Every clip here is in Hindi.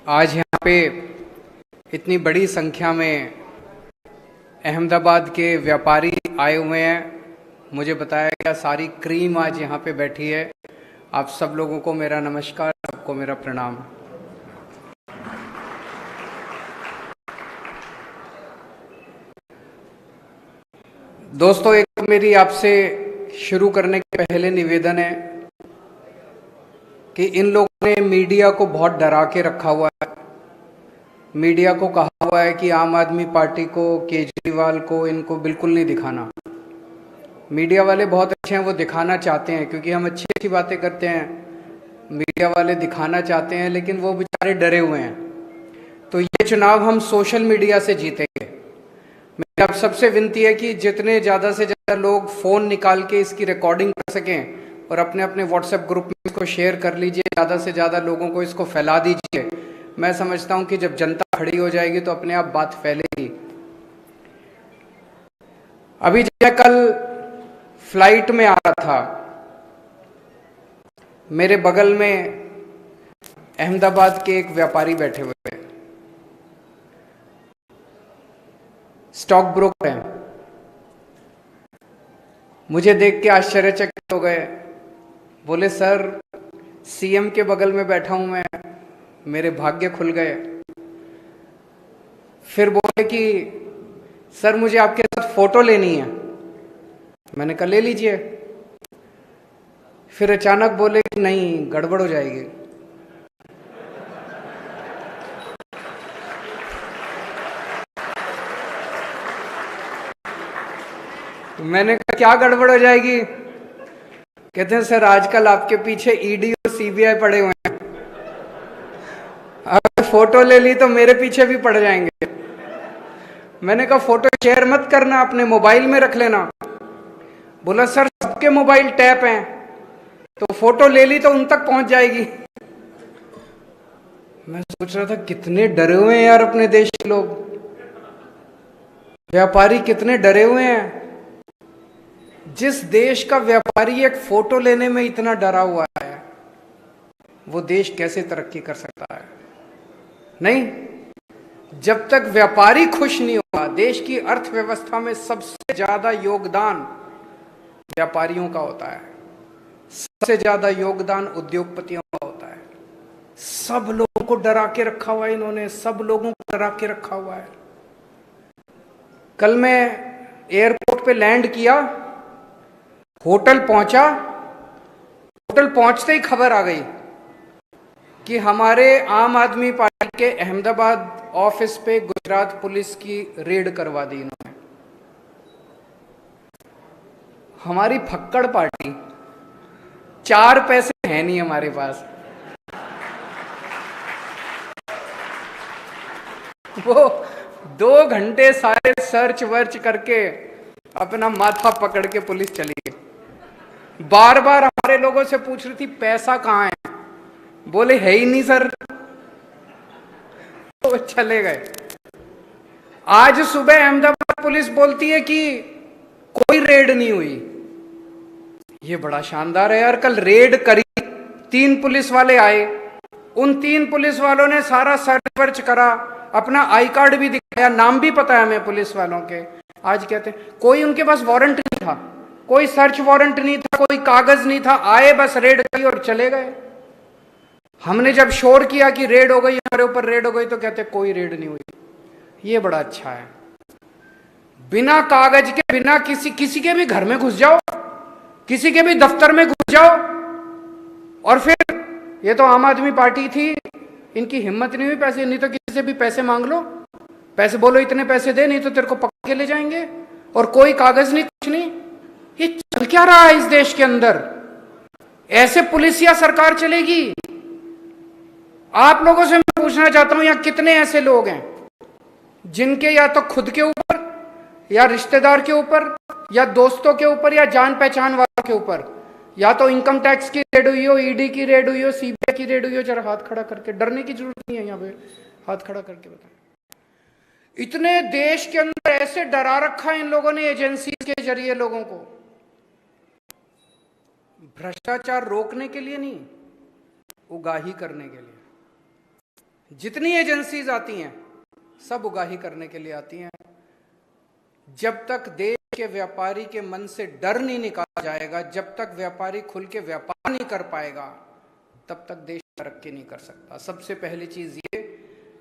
आज यहाँ पे इतनी बड़ी संख्या में अहमदाबाद के व्यापारी आए हुए हैं। मुझे बताया गया सारी क्रीम आज यहाँ पे बैठी है। आप सब लोगों को मेरा नमस्कार, सबको मेरा प्रणाम। दोस्तों, एक मेरी आपसे शुरू करने के पहले निवेदन है कि इन लोगों ने मीडिया को बहुत डरा के रखा हुआ है। मीडिया को कहा हुआ है कि आम आदमी पार्टी को, केजरीवाल को, इनको बिल्कुल नहीं दिखाना। मीडिया वाले बहुत अच्छे हैं, वो दिखाना चाहते हैं क्योंकि हम अच्छी अच्छी बातें करते हैं। मीडिया वाले दिखाना चाहते हैं, लेकिन वो बेचारे डरे हुए हैं। तो ये चुनाव हम सोशल मीडिया से जीतेंगे। मेरी आप सबसे विनती है कि जितने ज़्यादा से ज़्यादा लोग फ़ोन निकाल के इसकी रिकॉर्डिंग कर सकें और अपने अपने व्हाट्सएप ग्रुप में इसको शेयर कर लीजिए। ज़्यादा से ज़्यादा लोगों को इसको फैला दीजिए। मैं समझता हूं कि जब जनता खड़ी हो जाएगी तो अपने आप बात फैलेगी। अभी जब मैं कल फ्लाइट में आ रहा था, मेरे बगल में अहमदाबाद के एक व्यापारी बैठे हुए थे, स्टॉक ब्रोकर हैं। मुझे देख के आश्चर्यचकित हो गए। बोले, सर सीएम के बगल में बैठा हूं मैं, मेरे भाग्य खुल गए। फिर बोले कि सर मुझे आपके साथ फोटो लेनी है। मैंने कहा ले लीजिए। फिर अचानक बोले कि नहीं, गड़बड़ हो जाएगी। मैंने कहा क्या गड़बड़ हो जाएगी? कहते हैं सर आजकल आपके पीछे ईडी और सीबीआई पड़े हुए हैं, अगर फोटो ले ली तो मेरे पीछे भी पड़ जाएंगे। मैंने कहा फोटो शेयर मत करना, अपने मोबाइल में रख लेना। बोला सर सबके मोबाइल टैप हैं, तो फोटो ले ली तो उन तक पहुंच जाएगी। मैं सोच रहा था कितने डरे हुए हैं यार अपने देश के लोग। व्यापारी कितने डरे हुए हैं। जिस देश का व्यापारी एक फोटो लेने में इतना डरा हुआ है, वो देश कैसे तरक्की कर सकता है? नहीं, जब तक व्यापारी खुश नहीं होगा। देश की अर्थव्यवस्था में सबसे ज्यादा योगदान व्यापारियों का होता है, सबसे ज्यादा योगदान उद्योगपतियों का होता है। सब लोगों को डरा के रखा हुआ है इन्होंने, सब लोगों को डरा के रखा हुआ है। कल मैं एयरपोर्ट पे लैंड किया, होटल पहुंचा, होटल पहुंचते ही खबर आ गई कि हमारे आम आदमी पार्टी के अहमदाबाद ऑफिस पे गुजरात पुलिस की रेड करवा दी इन्होंने। हमारी फक्कड़ पार्टी, 4 पैसे हैं नहीं हमारे पास। वो 2 घंटे सारे सर्च वर्च करके अपना माथा पकड़ के पुलिस चली गई। बार बार हमारे लोगों से पूछ रही थी पैसा कहां है। बोले है ही नहीं सर, तो चले गए। आज सुबह अहमदाबाद पुलिस बोलती है कि कोई रेड नहीं हुई। ये बड़ा शानदार है यार। कल रेड करी, 3 पुलिस वाले आए, उन 3 पुलिस वालों ने सारा सर्च वर्च करा, अपना आई कार्ड भी दिखाया, नाम भी पता है हमें पुलिस वालों के। आज कहते हैं कोई उनके पास वारंट नहीं था, कोई सर्च वारंट नहीं था, कोई कागज नहीं था, आए बस रेड करी और चले गए। हमने जब शोर किया कि रेड हो गई, हमारे ऊपर रेड हो गई, तो कहते कोई रेड नहीं हुई। ये बड़ा अच्छा है। बिना कागज के, बिना किसी के भी घर में घुस जाओ, किसी के भी दफ्तर में घुस जाओ, और फिर ये तो आम आदमी पार्टी थी, इनकी हिम्मत नहीं हुई पैसे, नहीं तो किसी से भी पैसे मांग लो, पैसे बोलो इतने पैसे दे, नहीं तो तेरे को पकड़ के ले जाएंगे, और कोई कागज नहीं, कुछ नहीं। ये चल क्या रहा है इस देश के अंदर? ऐसे पुलिस या सरकार चलेगी? आप लोगों से मैं पूछना चाहता हूं, यहां कितने ऐसे लोग हैं जिनके या तो खुद के ऊपर, या रिश्तेदार के ऊपर, या दोस्तों के ऊपर, या जान पहचान वालों के ऊपर, या तो इनकम टैक्स की रेड हुई हो, ईडी की रेड हुई हो, सीबीआई की रेड हुई हो? जरा हाथ खड़ा करके, डरने की जरूरत नहीं है, यहां पे हाथ खड़ा करके बताएं। इतने देश के अंदर ऐसे डरा रखा है इन लोगों ने एजेंसी के जरिए लोगों को, भ्रष्टाचार रोकने के लिए नहीं, उगाही करने के लिए। जितनी एजेंसीज आती हैं सब उगाही करने के लिए आती हैं। जब तक देश के व्यापारी के मन से डर नहीं निकाला जाएगा, जब तक व्यापारी खुल के व्यापार नहीं कर पाएगा, तब तक देश तरक्की नहीं कर सकता। सबसे पहली चीज ये,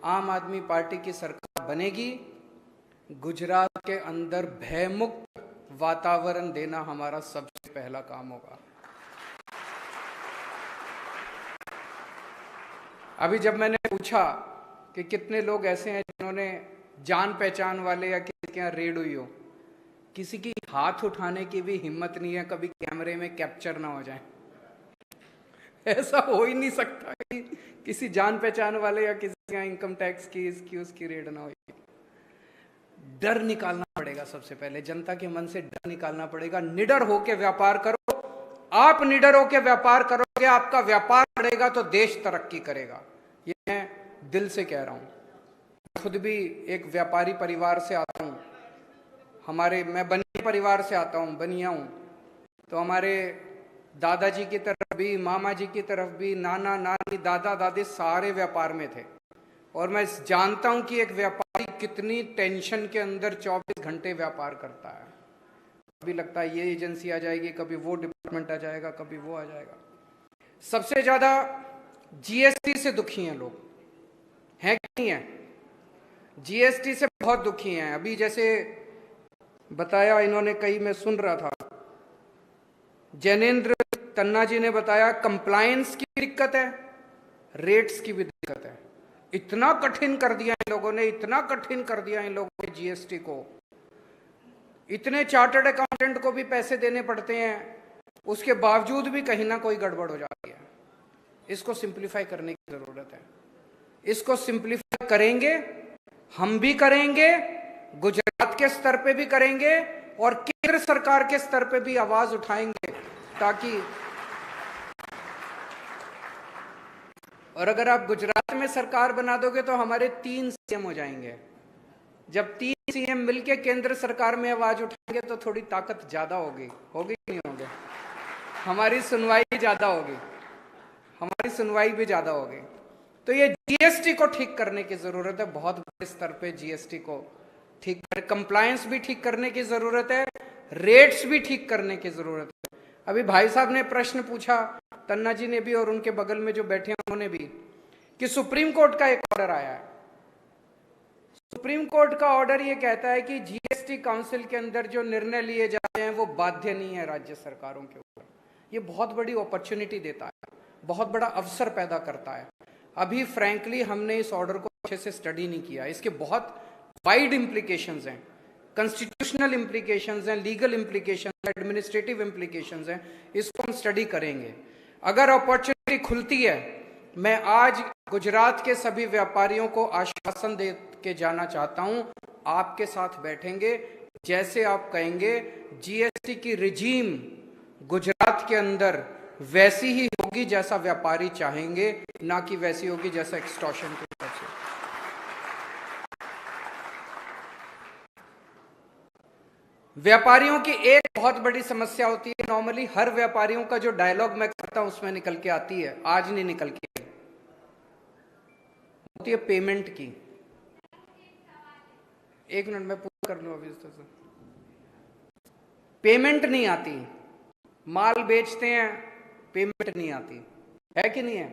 आम आदमी पार्टी की सरकार बनेगी, गुजरात के अंदर भयमुक्त वातावरण देना हमारा सबसे पहला काम होगा। अभी जब मैंने पूछा कि कितने लोग ऐसे हैं जिन्होंने जान पहचान वाले या किसी के यहाँ रेड हुई हो, किसी की हाथ उठाने की भी हिम्मत नहीं है, कभी कैमरे में कैप्चर ना हो जाए। ऐसा हो ही नहीं सकता कि किसी जान पहचान वाले या किसी के यहाँ इनकम टैक्स की इसकी उसकी रेड ना हो। डर निकालना पड़ेगा सबसे पहले, जनता के मन से डर निकालना पड़ेगा। निडर होके व्यापार करो, आप निडर होके व्यापार करोगे, आपका व्यापार बढ़ेगा तो देश तरक्की करेगा। ये मैं दिल से कह रहा हूं। खुद भी एक व्यापारी परिवार से आता हूं, मैं बनिया परिवार से आता हूं, बनिया हूं। तो हमारे दादाजी की तरफ भी, मामा जी की तरफ भी, नाना नानी दादा दादी सारे व्यापार में थे। और मैं जानता हूं कि एक व्यापारी कितनी टेंशन के अंदर 24 घंटे व्यापार करता है। कभी लगता है ये एजेंसी आ जाएगी, कभी वो डिपार्टमेंट आ जाएगा, कभी वो आ जाएगा। सबसे ज्यादा जीएसटी से दुखी हैं लोग, हैं कि नहीं है? जीएसटी से बहुत दुखी हैं। अभी जैसे बताया इन्होंने, कई मैं सुन रहा था, जैनेन्द्र तन्ना जी ने बताया कंप्लायंस की दिक्कत है, रेट्स की भी दिक्कत है। इतना कठिन कर दिया इन लोगों ने, इतना कठिन कर दिया इन लोगों ने जीएसटी को। इतने चार्टर्ड अकाउंटेंट को भी पैसे देने पड़ते हैं, उसके बावजूद भी कहीं ना कोई गड़बड़ हो जाती है। इसको सिंप्लीफाई करने की जरूरत है। इसको सिंप्लीफाई करेंगे, हम भी करेंगे, गुजरात के स्तर पे भी करेंगे और केंद्र सरकार के स्तर पे भी आवाज उठाएंगे, ताकि और अगर आप गुजरात में सरकार बना दोगे तो हमारे 3 सीएम हो जाएंगे। जब 3 सीएम मिलके केंद्र सरकार में आवाज उठाएंगे तो थोड़ी ताकत ज्यादा होगी कि नहीं होगी? हमारी सुनवाई ज्यादा होगी, हमारी सुनवाई भी ज्यादा होगी। तो ये जीएसटी को ठीक करने की जरूरत है, बहुत बड़े स्तर पे जीएसटी को ठीक कर, कंप्लायंस भी ठीक करने की जरूरत है, रेट्स भी ठीक करने की जरूरत है। अभी भाई साहब ने प्रश्न पूछा, तन्ना जी ने भी और उनके बगल में जो बैठे हैं उन्होंने भी, कि सुप्रीम कोर्ट का एक ऑर्डर आया है। सुप्रीम कोर्ट का ऑर्डर ये कहता है कि जीएसटी काउंसिल के अंदर जो निर्णय लिए जाते हैं वो बाध्य नहीं है राज्य सरकारों के ऊपर। ये बहुत बड़ी अपॉर्चुनिटी देता है, बहुत बड़ा अवसर पैदा करता है। अभी फ्रैंकली हमने इस ऑर्डर को अच्छे से स्टडी नहीं किया। इसके बहुत वाइड इंप्लीकेशंस हैं, कॉन्स्टिट्यूशनल इंप्लीकेशंस हैं, लीगल इंप्लीकेशंस, एडमिनिस्ट्रेटिव इंप्लीकेशंस हैं। इसको हम स्टडी करेंगे। अगर अपॉर्चुनिटी खुलती है, मैं आज गुजरात के सभी व्यापारियों को आश्वासन दे के जाना चाहता हूं, आपके साथ बैठेंगे, जैसे आप कहेंगे जीएसटी की रिजीम गुजरात के अंदर वैसी ही होगी जैसा व्यापारी चाहेंगे, ना कि वैसी होगी जैसा एक्सटॉर्शन की तरफ से। व्यापारियों की एक बहुत बड़ी समस्या होती है, नॉर्मली हर व्यापारियों का जो डायलॉग मैं करता हूं उसमें निकल के आती है, आज नहीं निकल के आई, होती है पेमेंट की। एक मिनट में पूरा कर लूं अभी से। पेमेंट नहीं आती, माल बेचते हैं, पेमेंट नहीं आती, है कि नहीं है?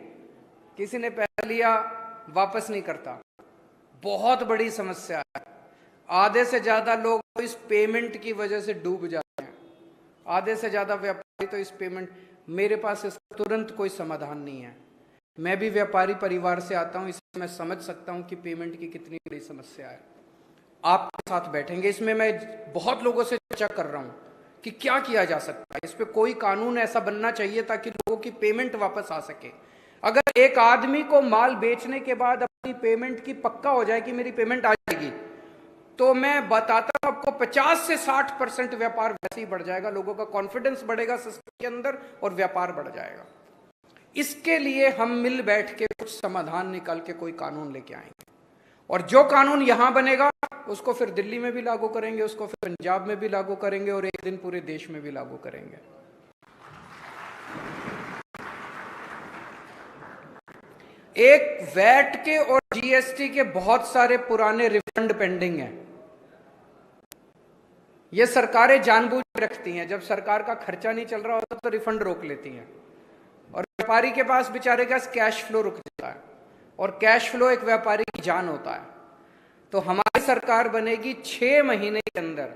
किसी ने पैसा लिया वापस नहीं करता, बहुत बड़ी समस्या है। आधे से ज्यादा लोग तो इस पेमेंट की वजह से डूब जाते हैं, आधे से ज्यादा व्यापारी तो इस पेमेंट। मेरे पास इसका तुरंत कोई समाधान नहीं है। मैं भी व्यापारी परिवार से आता हूं, इसलिए मैं समझ सकता हूं कि पेमेंट की कितनी बड़ी समस्या है। आपके साथ बैठेंगे, इसमें मैं बहुत लोगों से चर्चा कर रहा हूं कि क्या किया जा सकता है। इस पे कोई कानून ऐसा बनना चाहिए ताकि लोगों की पेमेंट वापस आ सके। अगर एक आदमी को माल बेचने के बाद अपनी पेमेंट की पक्का हो जाए कि मेरी पेमेंट आ जाएगी, तो मैं बताता हूं आपको 50 से 60% व्यापार वैसे ही बढ़ जाएगा, लोगों का कॉन्फिडेंस बढ़ेगा सिस्टम के अंदर और व्यापार बढ़ जाएगा। इसके लिए हम मिल बैठ के कुछ समाधान निकाल के कोई कानून लेके आएंगे, और जो कानून यहां बनेगा उसको फिर दिल्ली में भी लागू करेंगे, उसको फिर पंजाब में भी लागू करेंगे और एक दिन पूरे देश में भी लागू करेंगे। एक वैट के और जीएसटी के बहुत सारे पुराने रिफंड पेंडिंग हैं। ये सरकारें जानबूझ के रखती हैं, जब सरकार का खर्चा नहीं चल रहा होता तो रिफंड रोक लेती हैं, और व्यापारी के पास बेचारे का कैश फ्लो रुक जाता है, और कैश फ्लो एक व्यापारी की जान होता है। तो हमारी सरकार बनेगी 6 महीने के अंदर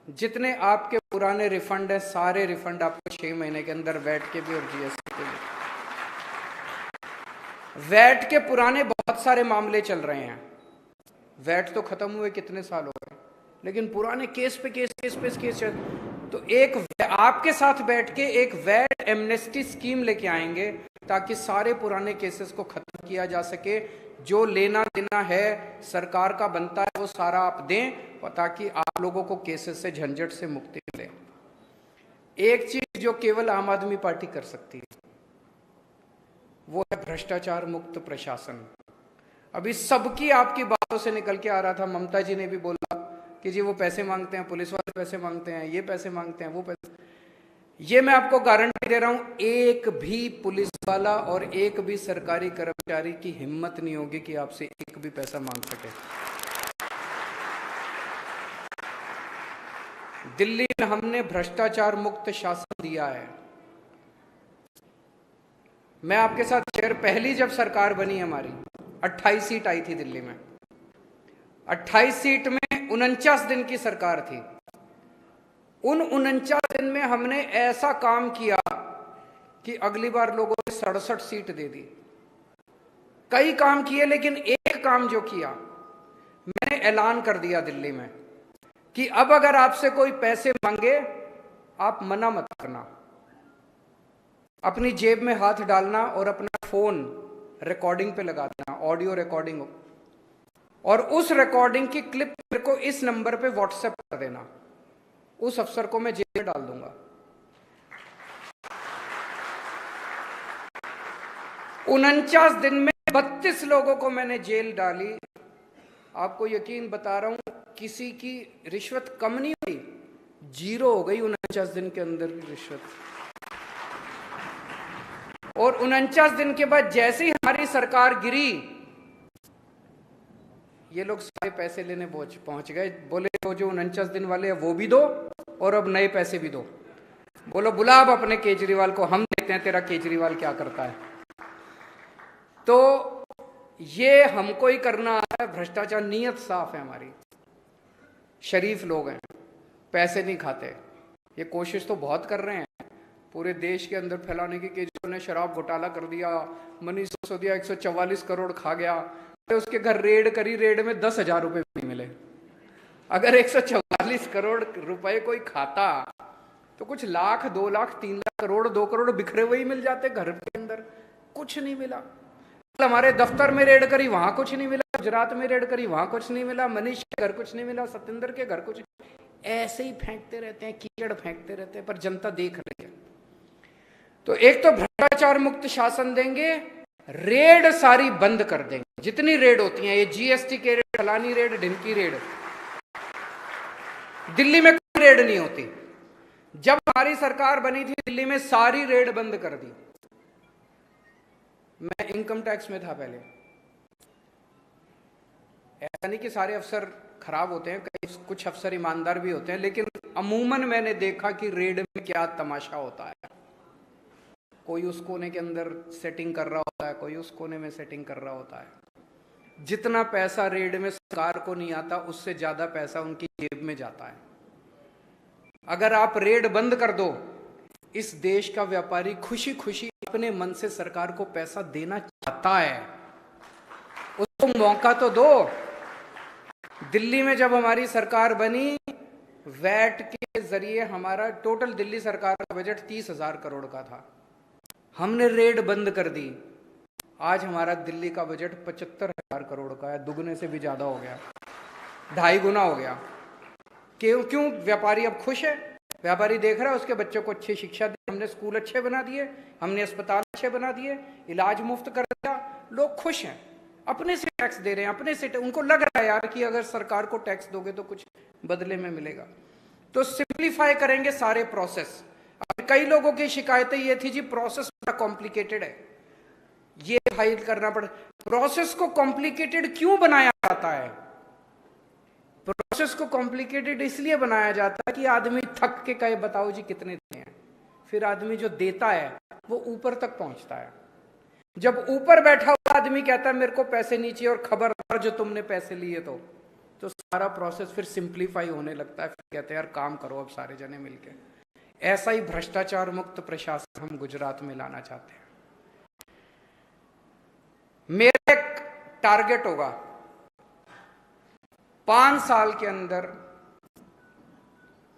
जितने आपके पुराने रिफंड है, सारे रिफंड आपको 6 महीने के अंदर, वैट के भी और जीएसटी के भी। वैट के पुराने बहुत सारे मामले चल रहे हैं। वैट तो खत्म हुए कितने साल हो गए, लेकिन पुराने केस पे केस चल। तो एक आपके साथ बैठ के एक वैट एमनेस्टी स्कीम लेके आएंगे ताकि सारे पुराने केसेस को खत्म किया जा सके। जो लेना देना है सरकार का बनता है वो सारा आप दें, और ताकि आप लोगों को केसेस से, झंझट से मुक्ति मिले। एक चीज जो केवल आम आदमी पार्टी कर सकती है वो है भ्रष्टाचार मुक्त प्रशासन। अभी सबकी आपकी बातों से निकल के आ रहा था, ममता जी ने भी बोला कि जी वो पैसे मांगते हैं, पुलिस वाले पैसे मांगते हैं, ये पैसे मांगते हैं, वो पैसे। ये मैं आपको गारंटी दे रहा हूं, एक भी पुलिस वाला और एक भी सरकारी कर्मचारी की हिम्मत नहीं होगी कि आपसे एक भी पैसा मांग सके। दिल्ली में हमने भ्रष्टाचार मुक्त शासन दिया है। मैं आपके साथ शेयर, पहली जब सरकार बनी हमारी 28 सीट आई थी दिल्ली में। 28 सीट में 49 दिन की सरकार थी। उन 49 दिन में हमने ऐसा काम किया कि अगली बार लोगों ने 67 सीट दे दी। कई काम किए, लेकिन एक काम जो किया, मैंने ऐलान कर दिया दिल्ली में कि अब अगर आपसे कोई पैसे मांगे आप मना मत करना, अपनी जेब में हाथ डालना और अपना फोन रिकॉर्डिंग पे लगा देना, ऑडियो रिकॉर्डिंग, और उस रिकॉर्डिंग की क्लिप मेरे को इस नंबर पे व्हाट्सएप कर देना। उस अफसर को मैं जेल में डाल दूंगा। 49 दिन में 32 लोगों को मैंने जेल डाली। आपको यकीन बता रहा हूं, किसी की रिश्वत कम नहीं हुई, 0 हो गई 49 दिन के अंदर की रिश्वत। और 49 दिन के बाद जैसे ही हमारी सरकार गिरी, ये लोग सारे पैसे लेने पहुंच गए। बोले वो जो 49 दिन वाले हैं वो भी दो, और अब नए पैसे भी दो। बोलो बुला अब अपने केजरीवाल को, हम देखते हैं तेरा केजरीवाल क्या करता है। तो ये हमको ही करना है भ्रष्टाचार। नीयत साफ है हमारी, शरीफ लोग हैं, पैसे नहीं खाते। ये कोशिश तो बहुत कर रहे हैं पूरे देश के अंदर फैलाने की, केजरीवाल ने शराब घोटाला कर दिया, मनीष सिसोदिया 144 करोड़ खा गया। उसके घर रेड करी, रेड में 10,000 रुपए नहीं मिले। अगर 144 करोड़ रुपए कोई खाता तो कुछ लाख, 2 लाख, 3 लाख करोड़, 2 करोड़ बिखरे हुए ही मिल जाते घर के अंदर। कुछ नहीं मिला। हमारे दफ्तर में रेड करी, वहां कुछ नहीं मिला। गुजरात में रेड करी, वहां कुछ नहीं मिला। मनीष के घर कुछ नहीं मिला, सत्येंद्र के घर कुछ। ऐसे ही फेंकते रहते हैं, कीचड़ फेंकते रहते हैं, पर जनता देख रही है। तो एक तो भ्रष्टाचार मुक्त शासन देंगे, रेड सारी बंद कर देंगे, जितनी रेड होती हैं, ये जीएसटी के रेड, फलानी रेड, ढिमकी रेड। दिल्ली में कोई रेड नहीं होती। जब हमारी सरकार बनी थी दिल्ली में सारी रेड बंद कर दी। मैं इनकम टैक्स में था पहले। ऐसा नहीं कि सारे अफसर खराब होते हैं, कुछ अफसर ईमानदार भी होते हैं, लेकिन अमूमन मैंने देखा कि रेड में क्या तमाशा होता है। कोई उस कोने के अंदर सेटिंग कर रहा होता है, कोई उस कोने में सेटिंग कर रहा होता है। जितना पैसा रेड में सरकार को नहीं आता, उससे ज्यादा पैसा उनकी जेब में जाता है। अगर आप रेड बंद कर दो, इस देश का व्यापारी खुशी खुशी अपने मन से सरकार को पैसा देना चाहता है, उसको मौका तो दो। दिल्ली में जब हमारी सरकार बनी, वैट के जरिए हमारा टोटल दिल्ली सरकार का बजट 30,000 करोड़ का था। हमने रेड बंद कर दी। आज हमारा दिल्ली का बजट 75,000 करोड़ का है, दुगने से भी ज्यादा हो गया, 2.5 गुना हो गया। क्यों? व्यापारी अब खुश है। व्यापारी देख रहा है उसके बच्चों को अच्छी शिक्षा दी, हमने स्कूल अच्छे बना दिए, हमने अस्पताल अच्छे बना दिए, इलाज मुफ्त कर दिया, लोग खुश हैं। अपने से टैक्स दे रहे हैं, अपने से उनको लग रहा है यार कि अगर सरकार को टैक्स दोगे तो कुछ बदले में मिलेगा। तो सिंप्लीफाई करेंगे सारे प्रोसेस। अब कई लोगों की शिकायतें ये थी जी प्रोसेस बड़ा कॉम्प्लिकेटेड है। ये फाइल करना पड़े। प्रोसेस को कॉम्प्लिकेटेड क्यों बनाया जाता है? प्रोसेस को कॉम्प्लिकेटेड इसलिए बनाया जाता है कि आदमी थक के कहे बताओ जी कितने देने हैं, फिर आदमी जो देता है वो ऊपर तक पहुंचता है। जब ऊपर बैठा हुआ आदमी कहता है मेरे को पैसे नहीं चाहिए और खबरदार जो तुमने पैसे लिए तो सारा प्रोसेस फिर सिंप्लीफाई होने लगता है। फिर कहते हैं यार काम करो अब सारे जने मिलके। ऐसा ही भ्रष्टाचार मुक्त प्रशासन हम गुजरात में लाना चाहते हैं। मेरा एक टारगेट होगा 5 साल के अंदर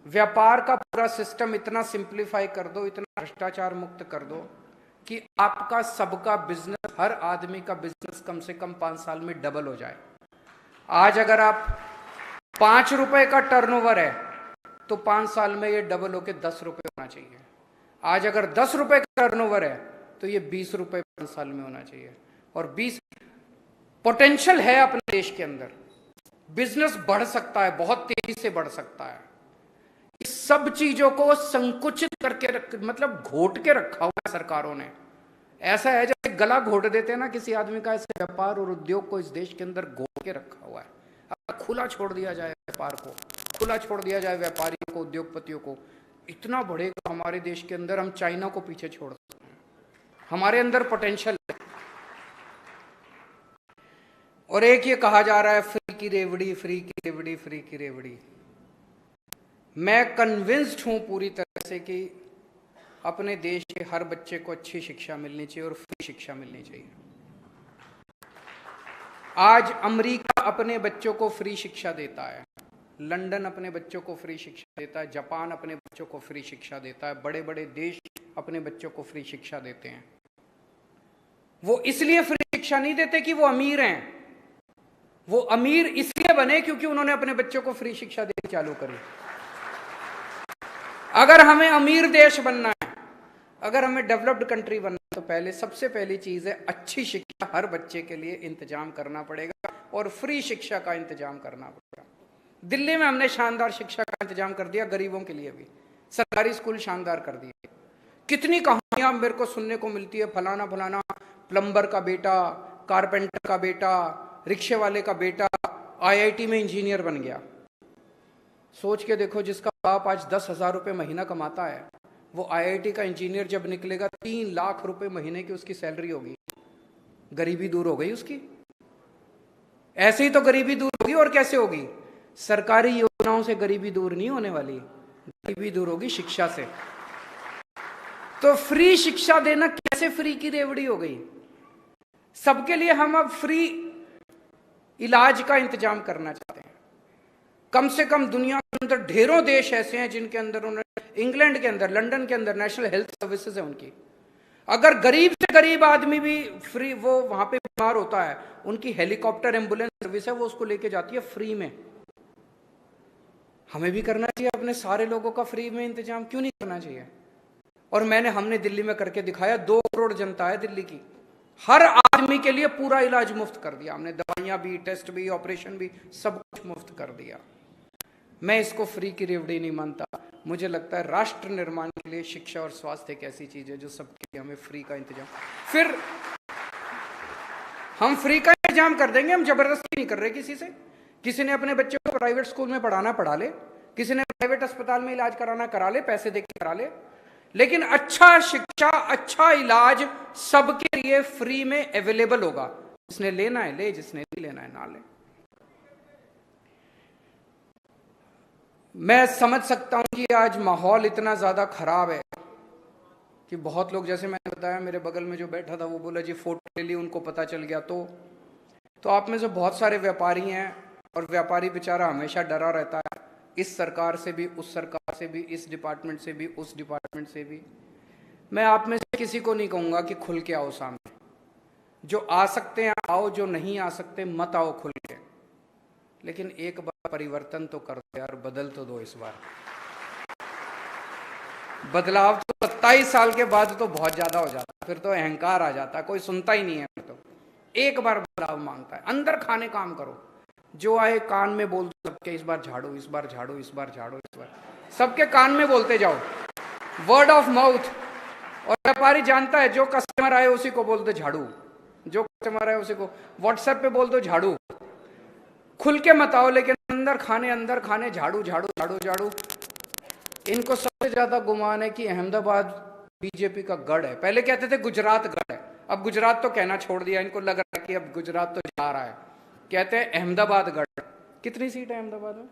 व्यापार का पूरा सिस्टम इतना सिंप्लीफाई कर दो, इतना भ्रष्टाचार मुक्त कर दो कि आपका सबका बिजनेस, हर आदमी का बिजनेस कम से कम 5 साल में डबल हो जाए। आज अगर आप 5 रुपए का टर्नओवर है तो 5 साल में ये डबल होके 10 रुपए होना चाहिए। आज अगर 10 रुपए का टर्नओवर है तो ये 20 रुपए 5 साल में होना चाहिए। और 20 पोटेंशियल है अपने देश के अंदर, बिजनेस बढ़ सकता है, बहुत तेजी से बढ़ सकता है। इस सब चीजों को संकुचित करके मतलब घोट के रखा हुआ है सरकारों ने। ऐसा है जैसे गला घोट देते हैं ना किसी आदमी का, ऐसे व्यापार और उद्योग को इस देश के अंदर घोट के रखा हुआ है। अब खुला छोड़ दिया जाए व्यापार को, खुला छोड़ दिया जाए व्यापारियों को, उद्योगपतियों को, इतना बढ़ेगा हमारे देश के अंदर। हम चाइना को पीछे छोड़ सकते हैं, हमारे अंदर पोटेंशियल है। और एक ये कहा जा रहा है फ्री की रेवड़ी, फ्री की रेवड़ी, फ्री की रेवड़ी। मैं कन्विंस्ड हूं पूरी तरह से कि अपने देश के हर बच्चे को अच्छी शिक्षा मिलनी चाहिए और फ्री शिक्षा मिलनी चाहिए। आज अमेरिका अपने बच्चों को फ्री शिक्षा देता है, लंदन अपने बच्चों को फ्री शिक्षा देता है, जापान अपने बच्चों को फ्री शिक्षा देता है, बड़े बड़े देश अपने बच्चों को फ्री शिक्षा देते हैं। वो इसलिए फ्री शिक्षा नहीं देते कि वो अमीर हैं, वो अमीर इसलिए बने क्योंकि उन्होंने अपने बच्चों को फ्री शिक्षा देनी चालू करी। अगर हमें अमीर देश बनना है, अगर हमें डेवलप्ड कंट्री बनना है, तो पहले सबसे पहली चीज है अच्छी शिक्षा हर बच्चे के लिए इंतजाम करना पड़ेगा और फ्री शिक्षा का इंतजाम करना पड़ेगा। दिल्ली में हमने शानदार शिक्षा का इंतजाम कर दिया, गरीबों के लिए भी सरकारी स्कूल शानदार कर दिए। कितनी कहानियां मेरे को सुनने को मिलती है, फलाना फलाना प्लम्बर का बेटा, कारपेंटर का बेटा, रिक्शे वाले का बेटा IIT में इंजीनियर बन गया। सोच के देखो, जिसका बाप आज 10,000 रुपये महीना कमाता है, वो IIT का इंजीनियर जब निकलेगा 3 लाख रुपए महीने की उसकी सैलरी होगी। गरीबी दूर हो गई उसकी। ऐसे ही तो गरीबी दूर होगी, और कैसे होगी? सरकारी योजनाओं से गरीबी दूर नहीं होने वाली, गरीबी दूर होगी शिक्षा से। तो फ्री शिक्षा देना कैसे फ्री की रेवड़ी हो गई? सबके लिए हम अब फ्री इलाज का इंतजाम करना चाहते हैं। कम से कम दुनिया के अंदर ढेरों देश ऐसे हैं जिनके अंदर उन्होंने, इंग्लैंड के अंदर, लंदन के अंदर नेशनल हेल्थ सर्विसेज है उनकी। अगर गरीब से गरीब आदमी भी फ्री, वो वहां पे बीमार होता है, उनकी हेलीकॉप्टर एम्बुलेंस सर्विस है, वो उसको लेके जाती है फ्री में। हमें भी करना चाहिए अपने सारे लोगों का फ्री में इंतजाम, क्यों नहीं करना चाहिए? और हमने दिल्ली में करके दिखाया। 2 करोड़ जनता है दिल्ली की, हर आदमी के लिए पूरा इलाज मुफ्त कर दिया हमने, दवाइयां भी, टेस्ट भी, ऑपरेशन भी, सब कुछ मुफ्त कर दिया। मैं इसको फ्री की रेवड़ी नहीं मानता। मुझे लगता है राष्ट्र निर्माण के लिए शिक्षा और स्वास्थ्य एक ऐसी चीज है जो सबके लिए हमें फ्री का इंतजाम, फिर हम फ्री का इंतजाम कर देंगे। हम जबरदस्ती नहीं कर रहे किसी से। किसी ने अपने बच्चे को प्राइवेट स्कूल में पढ़ाना पढ़ा ले, किसी ने प्राइवेट अस्पताल में इलाज कराना करा ले, पैसे देकर करा ले, लेकिन अच्छा शिक्षा, अच्छा इलाज सबके लिए फ्री में अवेलेबल होगा। जिसने लेना है ले, जिसने नहीं लेना है ना ले। मैं समझ सकता हूं कि आज माहौल इतना ज्यादा खराब है कि बहुत लोग, जैसे मैंने बताया, मेरे बगल में जो बैठा था वो बोला जी फोटो ले ली, उनको पता चल गया। तो आप में से बहुत सारे व्यापारी हैं, और व्यापारी बेचारा हमेशा डरा रहता है, इस सरकार से भी, उस सरकार से भी, इस डिपार्टमेंट से भी, उस डिपार्टमेंट से भी। मैं आप में से किसी को नहीं कहूंगा कि खुल के आओ सामने। जो आ सकते हैं आओ, जो नहीं आ सकते मत आओ खुल के। लेकिन एक बार परिवर्तन तो कर दो यार, बदल तो दो इस बार। बदलाव तो 27 साल के बाद तो बहुत ज्यादा हो जाता, फिर तो अहंकार आ जाता, कोई सुनता ही नहीं है। फिर तो एक बार बदलाव मांगता है, अंदर खाने काम करो। जो आए कान में बोल दो सबके, इस बार झाड़ो, इस बार झाड़ो, इस बार झाड़ो, इस बार, सबके कान में बोलते जाओ, वर्ड ऑफ माउथ। और व्यापारी जानता है जो कस्टमर आए उसी को बोलते झाड़ू, जो कस्टमर है उसी को व्हाट्सएप पे बोल दो झाड़ू, खुल के मत आओ, लेकिन अंदर खाने झाड़ू झाड़ू झाड़ू झाड़ू। इनको सबसे ज्यादा गुमान है कि अहमदाबाद बीजेपी का गढ़ है। पहले कहते थे गुजरात गढ़ है, अब गुजरात तो कहना छोड़ दिया, इनको लग रहा है कि अब गुजरात तो जा रहा है, कहते हैं अहमदाबाद गढ़। कितनी सीट है अहमदाबाद में?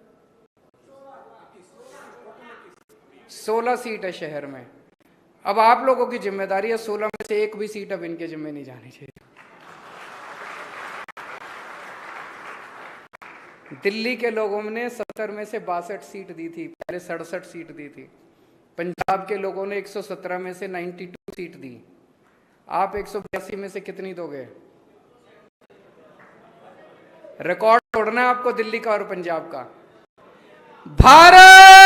16 सीट है शहर में। अब आप लोगों की जिम्मेदारी है, 16 में से एक भी सीट अब इनके जिम्मे नहीं जानी चाहिए। दिल्ली के लोगों ने 70 में से 62 सीट दी थी, पहले 67 सीट दी थी। पंजाब के लोगों ने 117 में से 92 सीट दी। आप 182 में से कितनी दोगे? रिकॉर्ड तोड़ना है आपको दिल्ली का और पंजाब का। भारत